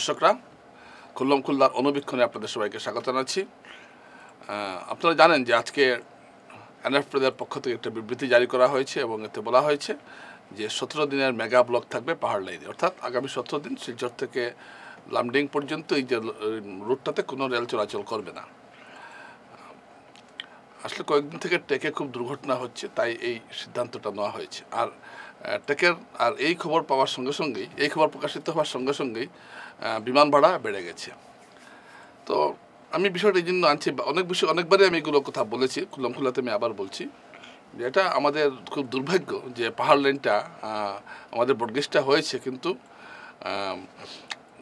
দর্শকরা, খুল্লম খুল্লার অনুবীক্ষণে আপনাদের সবাইকে স্বাগত জানাচ্ছি। আপনারা জানেন যে আজকে এনএফপিদের পক্ষ থেকে একটা বিবৃতি জারি করা হয়েছে এবং এতে বলা হয়েছে যে 17 দিনের মেগা ব্লক থাকবে পাহাড় লাইনে, অর্থাৎ আগামী 17 দিন শিলচর থেকে লামডিং পর্যন্ত এই যে রুটটাতে কোনো রেল চলাচল করবে না। আসলে কয়েকদিন থেকে ট্রেকে খুব দুর্ঘটনা হচ্ছে, তাই এই সিদ্ধান্তটা নেওয়া হয়েছে। আর ট্রেকের এই খবর পাওয়ার সঙ্গে সঙ্গেই, এই খবর প্রকাশিত হওয়ার সঙ্গে সঙ্গেই বিমান ভাড়া বেড়ে গেছে। তো আমি বিষয়টা এই জন্য আনছি, অনেকবারই আমি এগুলো কথা বলেছি, খুল্লাম খুল্লাতে আমি আবার বলছি যে এটা আমাদের খুব দুর্ভাগ্য যে পাহাড় লাইনটা আমাদের বটগেজটা হয়েছে, কিন্তু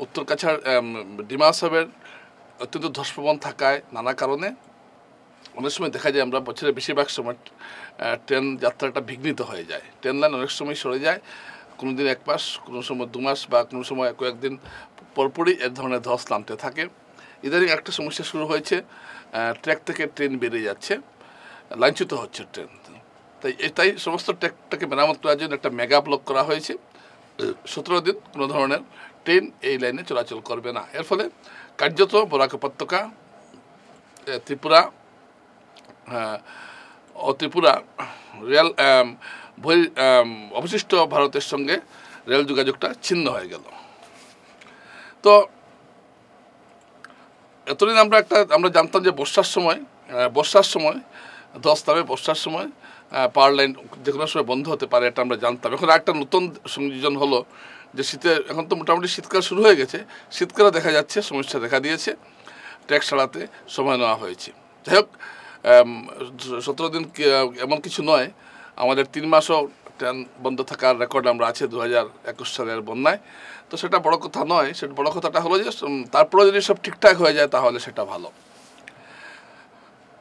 উত্তর কাছাড় ডিমা সাহেবের অত্যন্ত ধসপ্রবণ থাকায় নানা কারণে অনেক সময় দেখা যায় আমরা বছরের বেশিরভাগ সময় ট্রেন যাত্রাটা বিঘ্নিত হয়ে যায়। ট্রেন লাইন অনেক সময় সরে যায়, কোনো দিন 1 মাস, কোনো সময় 2 মাস বা কোনো সময় কয়েকদিন পরপরই এ ধরনের ধস নামতে থাকে। ইদানিং একটা সমস্যা শুরু হয়েছে, ট্র্যাক থেকে ট্রেন বেরিয়ে যাচ্ছে, লাইনচ্যুত হচ্ছে ট্রেন। তাই সমস্ত ট্র্যাকটাকে মেরামত করার জন্য একটা মেগা ব্লক করা হয়েছে। 17 দিন কোনো ধরনের ট্রেন এই লাইনে চলাচল করবে না। এর ফলে কার্যত বরাক উপত্যকা, ত্রিপুরা ও ত্রিপুরা রেল অবশিষ্ট ভারতের সঙ্গে রেল যোগাযোগটা ছিন্ন হয়ে গেল। তো এতদিন আমরা জানতাম যে বর্ষার সময় ধস নামে, বর্ষার সময় পাওয়ার লাইন যে কোনো সময় বন্ধ হতে পারে, এটা আমরা জানতাম। এখন একটা নতুন সংযোজন হলো যে এখন তো মোটামুটি শীতকাল শুরু হয়ে গেছে, শীতকালে দেখা যাচ্ছে সমস্যা দেখা দিয়েছে, ট্র্যাক সারাতে সময় নেওয়া হয়েছে। যাই হোক, 17 দিন এমন কিছু নয়, আমাদের 3 মাসও ট্রেন বন্ধ থাকার রেকর্ড আমরা আছে 2021 সালের বন্যায়। তো সেটা বড় কথা নয়, সেটা বড় কথাটা হলো যে তারপরে যদি সব ঠিকঠাক হয়ে যায় তাহলে সেটা ভালো।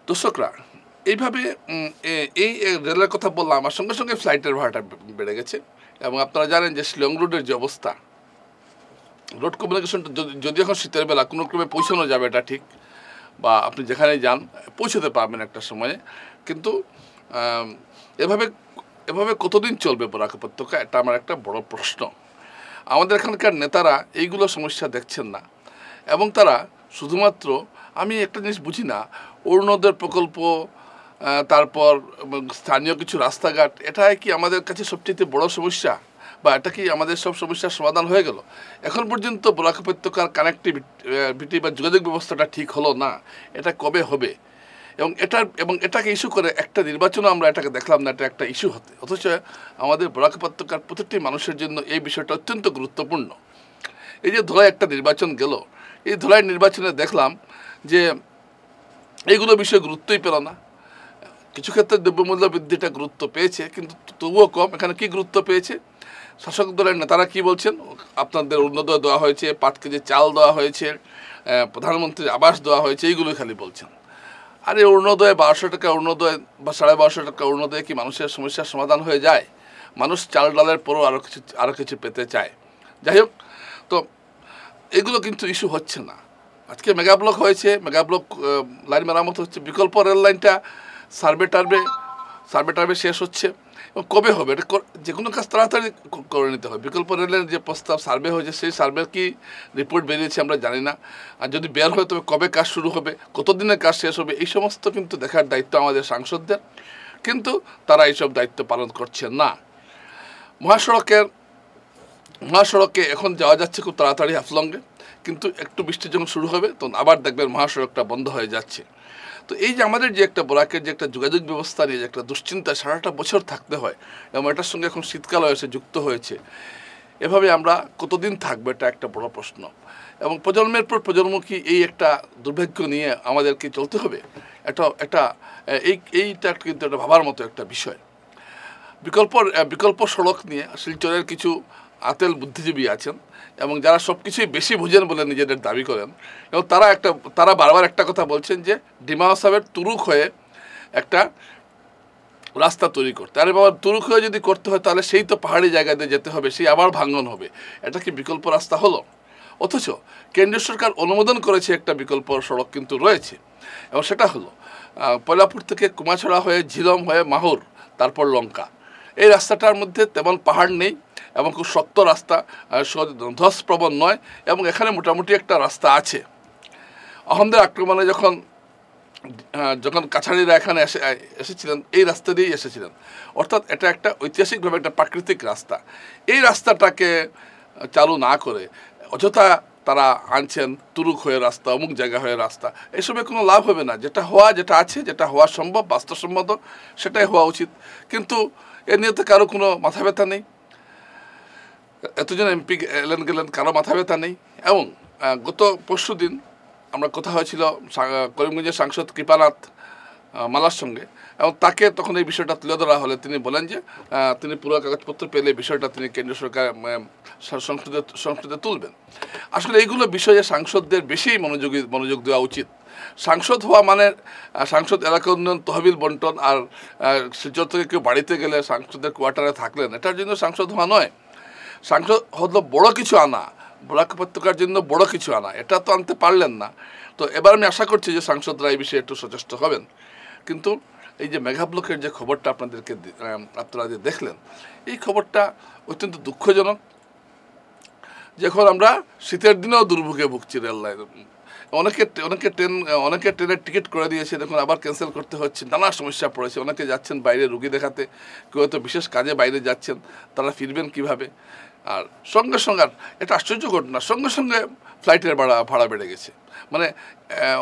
দর্শকরা, এইভাবে এই রেলের কথা বললাম, আমার সঙ্গে সঙ্গে ফ্লাইটের ভাড়াটা বেড়ে গেছে। এবং আপনারা জানেন যে শিলং রোডের যে অবস্থা, রোড কমিউনিকেশনটা যদি এখন শীতের বেলা কোনো ক্রমে পৌঁছানো যাবে এটা ঠিক, বা আপনি যেখানে যান পৌঁছতে পারবেন একটা সময়ে, কিন্তু এভাবে কতদিন চলবে বরাক উপত্যকা, এটা আমার একটা বড় প্রশ্ন। আমাদের এখানকার নেতারা এইগুলো সমস্যা দেখছেন না, এবং তারা শুধুমাত্র, আমি একটা জিনিস বুঝি না, অরুণোদয় প্রকল্প, তারপর স্থানীয় কিছু রাস্তাঘাট, এটাই কি আমাদের কাছে সবচেয়ে বড় সমস্যা, বা এটা কি আমাদের সব সমস্যার সমাধান হয়ে গেল? এখন পর্যন্ত বরাক উপত্যকার কানেক্টিভিটি বা যোগাযোগ ব্যবস্থাটা ঠিক হলো না, এটা কবে হবে? এবং এটাকে ইস্যু করে একটা নির্বাচনও আমরা এটাকে দেখলাম না এটা একটা ইস্যু হতে, অথচ আমাদের বরাক উপত্যকার প্রতিটি মানুষের জন্য এই বিষয়টা অত্যন্ত গুরুত্বপূর্ণ। এই যে ধলাই একটা নির্বাচন গেল, এই ধলাই নির্বাচনে দেখলাম যে এইগুলো বিষয়ে গুরুত্বই পেল না। কিছু ক্ষেত্রে দ্রব্যমূল্য বৃদ্ধিটা গুরুত্ব পেয়েছে, কিন্তু তবুও কম। এখানে কি গুরুত্ব পেয়েছে? শাসক দলের নেতারা কি বলছেন, আপনাদের অরুণোদয় দেওয়া হয়েছে, 5 কেজি চাল দেওয়া হয়েছে, প্রধানমন্ত্রীর আবাস দেওয়া হয়েছে, এইগুলোই খালি বলছেন। আর এই অরুণোদয় 1200 টাকা অরুণোদয় বা 1250 টাকা অরুণোদয়ে কি মানুষের সমস্যার সমাধান হয়ে যায়? মানুষ চাল ডালের পরও আরও কিছু পেতে চায়। যাই হোক, তো এগুলো কিন্তু ইস্যু হচ্ছে না। আজকে মেগা ব্লক হয়েছে, মেগা ব্লক লাইন মেরামত হচ্ছে, বিকল্প রেল লাইনটা সার্ভে টার্ভে শেষ হচ্ছে। এবং কবে হবে? এটা যে কোনো কাজ তাড়াতাড়ি করে নিতে হবে। বিকল্প রেলের যে প্রস্তাব সার্ভে হয়েছে, সেই সার্ভের কি রিপোর্ট বেরিয়েছে আমরা জানি না। আর যদি বের হয় তবে কবে কাজ শুরু হবে, কতদিনের কাজ শেষ হবে, এই সমস্ত কিন্তু দেখার দায়িত্ব আমাদের সাংসদদের, কিন্তু তারা এইসব দায়িত্ব পালন করছেন না। মহাসড়কে এখন যাওয়া যাচ্ছে খুব তাড়াতাড়ি হাফলংয়ে, কিন্তু একটু বৃষ্টি যখন শুরু হবে তখন আবার দেখবেন মহাসড়কটা বন্ধ হয়ে যাচ্ছে। তো এই যে আমাদের যে একটা বরাকের যে একটা যোগাযোগ ব্যবস্থা নিয়ে যে একটা দুশ্চিন্তা সারাটা বছর থাকতে হয়, এবং এটার সঙ্গে এখন শীতকাল এসে যুক্ত হয়েছে, এভাবে আমরা কতদিন থাকবো, এটা একটা বড় প্রশ্ন। এবং প্রজন্মের পর প্রজন্ম কি এই একটা দুর্ভাগ্য নিয়ে আমাদেরকে চলতে হবে? এইটা কিন্তু একটা ভাবার মতো একটা বিষয়। বিকল্প সড়ক নিয়ে শিলচরের কিছু আতেল বুদ্ধিজীবী আছেন, এবং যারা সব কিছুই বেশি বুঝেন বলে নিজেদের দাবি করেন, এবং তারা বারবার একটা কথা বলছেন যে ডিমা সাহেবের তুরুক হয়ে একটা রাস্তা তৈরি করতে। আরে বাবা, তুরুক হয়ে যদি করতে হয় তাহলে সেই তো পাহাড়ি জায়গাতে যেতে হবে, সেই আবার ভাঙন হবে, এটা কি বিকল্প রাস্তা হলো? অথচ কেন্দ্রীয় সরকার অনুমোদন করেছে একটা বিকল্প সড়ক কিন্তু রয়েছে, এবং সেটা হলো পয়লাপুর থেকে কুমাছড়া হয়ে ঝিলম হয়ে মাহুর, তারপর লঙ্কা। এই রাস্তাটার মধ্যে তেমন পাহাড় নেই, এবং খুব শক্ত রাস্তা, ধসপ্রবণ নয়, এবং এখানে মোটামুটি একটা রাস্তা আছে। আহমদের আক্রমণে যখন কাছাড়িরা এখানে এসেছিলেন এই রাস্তা দিয়েই এসেছিলেন, অর্থাৎ এটা একটা ঐতিহাসিকভাবে একটা প্রাকৃতিক রাস্তা। এই রাস্তাটাকে চালু না করে অযথা তারা আনছেন তুরুক হয়ে রাস্তা, অমুক জায়গা হয়ে রাস্তা, এসবে কোনো লাভ হবে না। যেটা আছে, যেটা হওয়া সম্ভব, বাস্তবসম্মত, সেটাই হওয়া উচিত। কিন্তু এ নিয়ে তো কারো কোনো মাথা ব্যথা নেই। এতজন এমপি এলেন গেলেন, কারো মাথা ব্যথা নেই। এবং গত পরশু দিন আমরা কথা হয়েছিল করিমগঞ্জের সাংসদ কৃপানাথ মালার সঙ্গে, এবং তাকে তখন এই বিষয়টা তুলে ধরা হলে তিনি বলেন যে তিনি পুরো কাগজপত্র পেলে বিষয়টা তিনি কেন্দ্রীয় সরকার সংসদে তুলবেন। আসলে এইগুলো বিষয়ে সাংসদদের বেশি মনোযোগ দেওয়া উচিত। সাংসদ হওয়া মানে সাংসদ এলাকা উন্নয়ন, তহবিল বন্টন, আর শিলচর থেকে কেউ বাড়িতে গেলে সাংসদের কোয়ার্টারে থাকলেন, এটার জন্য সাংসদ হওয়া নয়। সাংসদ হলো বড় কিছু আনা, বরাক উপত্যকার জন্য বড় কিছু আনা, এটা তো আনতে পারলেন না। তো এবার আমি আশা করছি যে সাংসদরা এই বিষয়ে একটু সচেষ্ট হবেন। কিন্তু এই যে মেগা ব্লকের যে খবরটা আপনারা যে দেখলেন, এই খবরটা অত্যন্ত দুঃখজনক। যখন আমরা শীতের দিনেও দুর্ভোগে ভুগছি, রেল লাইন অনেকে ট্রেনের টিকিট করে দিয়েছে, দেখুন আবার ক্যান্সেল করতে হচ্ছে, নানা সমস্যা পড়েছে। অনেকে যাচ্ছেন বাইরে রুগী দেখাতে, কেউ হয়তো বিশেষ কাজে বাইরে যাচ্ছেন, তারা ফিরবেন কিভাবে? আর সঙ্গে এটা আশ্চর্য ঘটনা, সঙ্গে ফ্লাইটের ভাড়া বেড়ে গেছে। মানে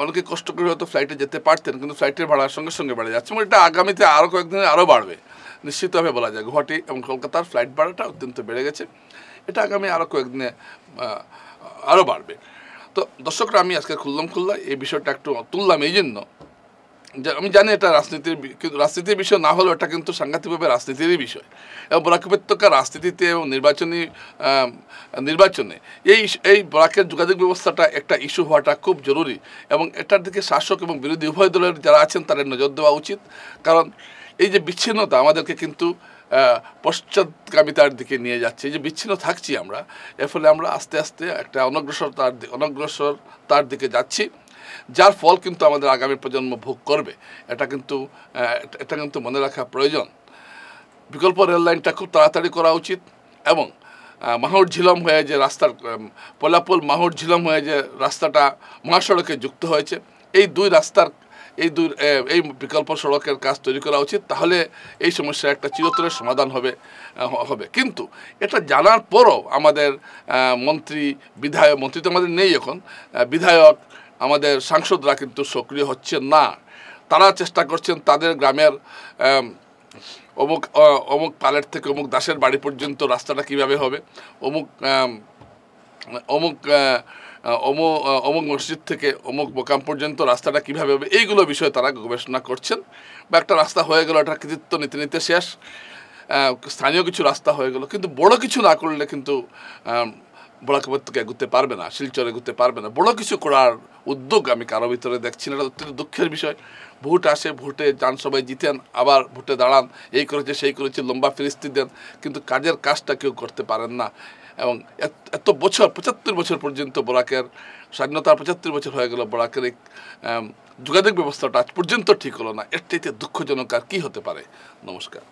অনেকে কষ্ট করে হয়তো ফ্লাইটে যেতে পারতেন, কিন্তু ফ্লাইটের ভাড়া সঙ্গে বেড়ে যাচ্ছে। মানে এটা আগামীতে আরও কয়েকদিনে আরও বাড়বে নিশ্চিতভাবে বলা যায়। গুয়াহাটি এবং কলকাতার ফ্লাইট ভাড়াটা অত্যন্ত বেড়ে গেছে, এটা আগামী আরও কয়েকদিনে আরও বাড়বে। তো দর্শকরা, আমি আজকে খুললা এই বিষয়টা একটু তুললাম এই জন্য যে আমি জানি এটা রাজনীতির বিষয় না হলেও এটা কিন্তু সাংঘাতিকভাবে রাজনীতিরই বিষয়। এবং বরাক উপত্যকার রাজনীতিতে এবং নির্বাচনে এই বরাকের যোগাযোগ ব্যবস্থাটা একটা ইস্যু হওয়াটা খুব জরুরি, এবং এটার দিকে শাসক এবং বিরোধী উভয় দলের যারা আছেন তাদের নজর দেওয়া উচিত। কারণ এই যে বিচ্ছিন্নতা আমাদেরকে কিন্তু পশ্চাৎগামিতার দিকে নিয়ে যাচ্ছে। এই যে বিচ্ছিন্ন থাকছি আমরা, এর ফলে আমরা আস্তে আস্তে একটা অনগ্রসরতার দিকে যাচ্ছি, যার ফল কিন্তু আমাদের আগামী প্রজন্ম ভোগ করবে। এটা কিন্তু মনে রাখা প্রয়োজন। বিকল্প রেল লাইনটা খুব তাড়াতাড়ি করা উচিত, এবং মাহুর ঝিলম হয়ে যে পোলাপুল মাহুর ঝিলম হয়ে যে রাস্তাটা মহাসড়কে যুক্ত হয়েছে, এই বিকল্প সড়কের কাজ তৈরি করা উচিত। তাহলে এই সমস্যার একটা চিরতরের সমাধান হবে। কিন্তু এটা জানার পরও আমাদের মন্ত্রী তো আমাদের নেই এখন, বিধায়ক, আমাদের সাংসদরা কিন্তু সক্রিয় হচ্ছেন না। তারা চেষ্টা করছেন তাদের গ্রামের অমুক পালের থেকে অমুক দাসের বাড়ি পর্যন্ত রাস্তাটা কিভাবে হবে, অমুক মসজিদ থেকে অমুক মোকাম পর্যন্ত রাস্তাটা কীভাবে হবে, এইগুলো বিষয়ে তারা গবেষণা করছেন। বা একটা রাস্তা হয়ে গেল, এটা কৃতিত্ব নিতে শেষ, স্থানীয় কিছু রাস্তা হয়ে গেল, কিন্তু বড় কিছু না করলে কিন্তু বরাক উপত্যকা এগুতে পারবে না, শিলচর এগুতে পারবে না। বড় কিছু করার উদ্যোগ আমি কারো ভিতরে দেখছি না। এটা অত্যন্ত দুঃখের বিষয়। ভোট আসে, ভোটে যান, সবাই জিতেন, আবার ভোটে দাঁড়ান, এই করেছে সেই করেছে, লম্বা ফিরিস্তি দেন, কিন্তু কাজটা কেউ করতে পারেন না। এবং এত বছর 75 বছর পর্যন্ত বরাকের স্বাধীনতার 75 বছর হয়ে গেল, বরাকের এই যোগাযোগ ব্যবস্থাটা আজ পর্যন্ত ঠিক হলো না। এর চাইতে দুঃখজনক আর কী হতে পারে? নমস্কার।